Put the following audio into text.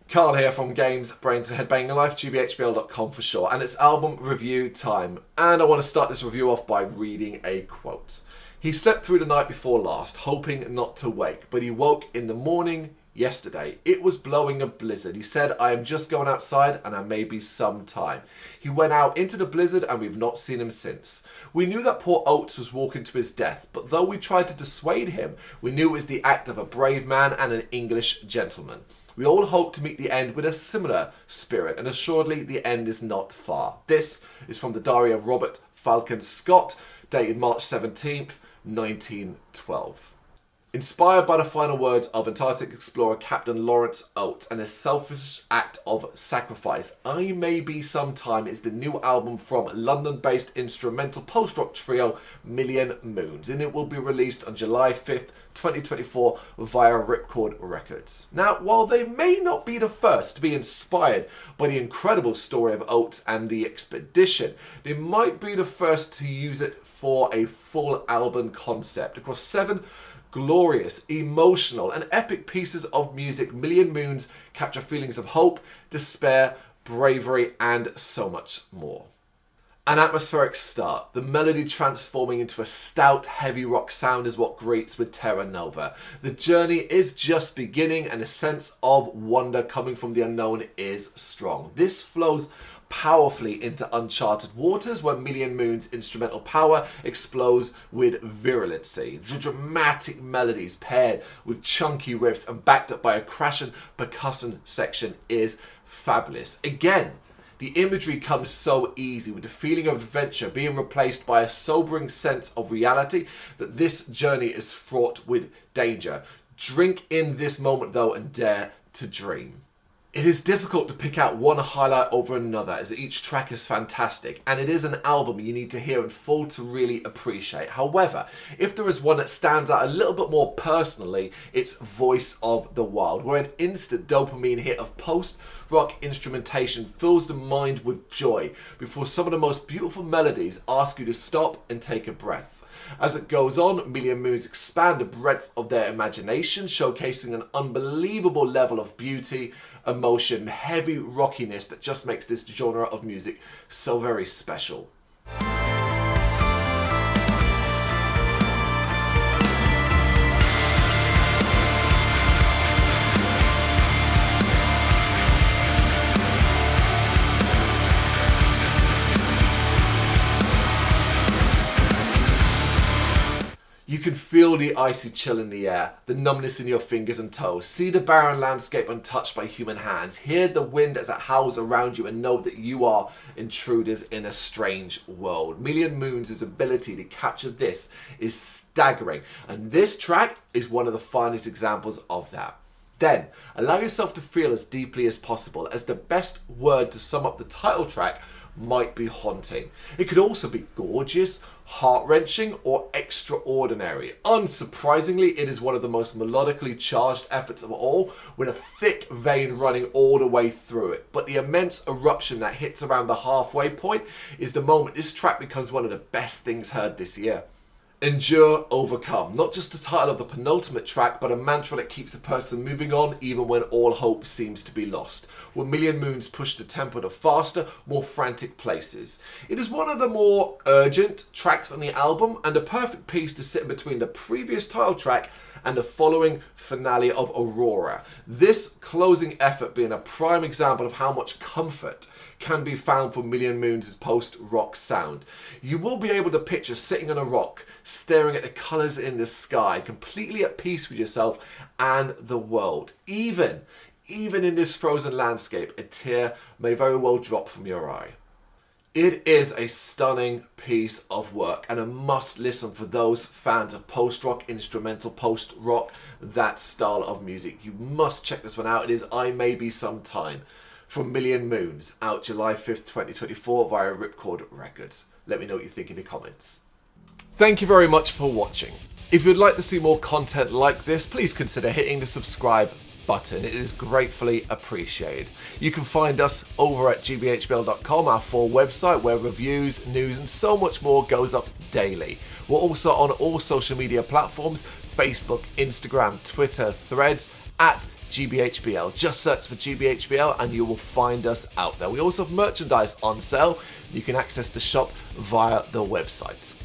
Carl here from Brrraaains A Head-Banging Life, gbhblofficial for sure, and it's album review time. And I want to start this review off by reading a quote. He slept through the night before last, hoping not to wake, but he woke in the morning yesterday. It was blowing a blizzard. He said, I am just going outside and I may be some time. He went out into the blizzard and we've not seen him since. We knew that poor Oates was walking to his death, but though we tried to dissuade him, we knew it was the act of a brave man and an English gentleman. We all hope to meet the end with a similar spirit, and assuredly the end is not far. This is from the diary of Robert Falcon Scott, dated March 17th, 1912. Inspired by the final words of Antarctic explorer Captain Lawrence Oates and a selfish act of sacrifice, I May Be Sometime is the new album from London-based instrumental post-rock trio Million Moons, and it will be released on July 5th, 2024 via Ripcord Records. Now, while they may not be the first to be inspired by the incredible story of Oates and the expedition, they might be the first to use it for a full album concept. Across 7 glorious, emotional and epic pieces of music, Million Moons capture feelings of hope, despair, bravery and so much more. An atmospheric start, the melody transforming into a stout, heavy rock sound is what greets with Terra Nova. The journey is just beginning and a sense of wonder coming from the unknown is strong. This flows powerfully into uncharted waters where Million Moons' instrumental power explodes with virulency. The dramatic melodies paired with chunky riffs and backed up by a crashing percussion section is fabulous. Again, the imagery comes so easy, with the feeling of adventure being replaced by a sobering sense of reality that this journey is fraught with danger. Drink in this moment though and dare to dream. It is difficult to pick out one highlight over another as each track is fantastic, and it is an album you need to hear in full to really appreciate. However, if there is one that stands out a little bit more personally, it's Voice of the Wild, where an instant dopamine hit of post-rock instrumentation fills the mind with joy before some of the most beautiful melodies ask you to stop and take a breath. As it goes on, Million Moons expand the breadth of their imagination, showcasing an unbelievable level of beauty, emotion, heavy rockiness that just makes this genre of music so very special. You can feel the icy chill in the air, the numbness in your fingers and toes, see the barren landscape untouched by human hands, hear the wind as it howls around you and know that you are intruders in a strange world. Million Moons' ability to capture this is staggering, and this track is one of the finest examples of that. Then, allow yourself to feel as deeply as possible, as the best word to sum up the title track might be haunting. It could also be gorgeous, heart-wrenching or extraordinary. Unsurprisingly, it is one of the most melodically charged efforts of all, with a thick vein running all the way through it. But the immense eruption that hits around the halfway point is the moment this track becomes one of the best things heard this year. Endure, overcome. Not just the title of the penultimate track, but a mantra that keeps a person moving on even when all hope seems to be lost. Where Million Moons push the tempo to faster, more frantic places. It is one of the more urgent tracks on the album, and a perfect piece to sit in between the previous title track and the following finale of Aurora. This closing effort being a prime example of how much comfort can be found from Million Moons' post-rock sound. You will be able to picture sitting on a rock, staring at the colours in the sky, completely at peace with yourself and the world. Even in this frozen landscape, a tear may very well drop from your eye. It is a stunning piece of work and a must listen for those fans of post-rock, instrumental post-rock, that style of music. You must check this one out. It is I May Be Sometime from Million Moons, out July 5th, 2024 via Ripcord Records. Let me know what you think in the comments. Thank you very much for watching. If you'd like to see more content like this, please consider hitting the subscribe button. It is gratefully appreciated. You can find us over at gbhbl.com, our full website where reviews, news and so much more goes up daily. We're also on all social media platforms, Facebook, Instagram, Twitter, Threads, at GBHBL. Just search for GBHBL and you will find us out there. We also have merchandise on sale. You can access the shop via the website.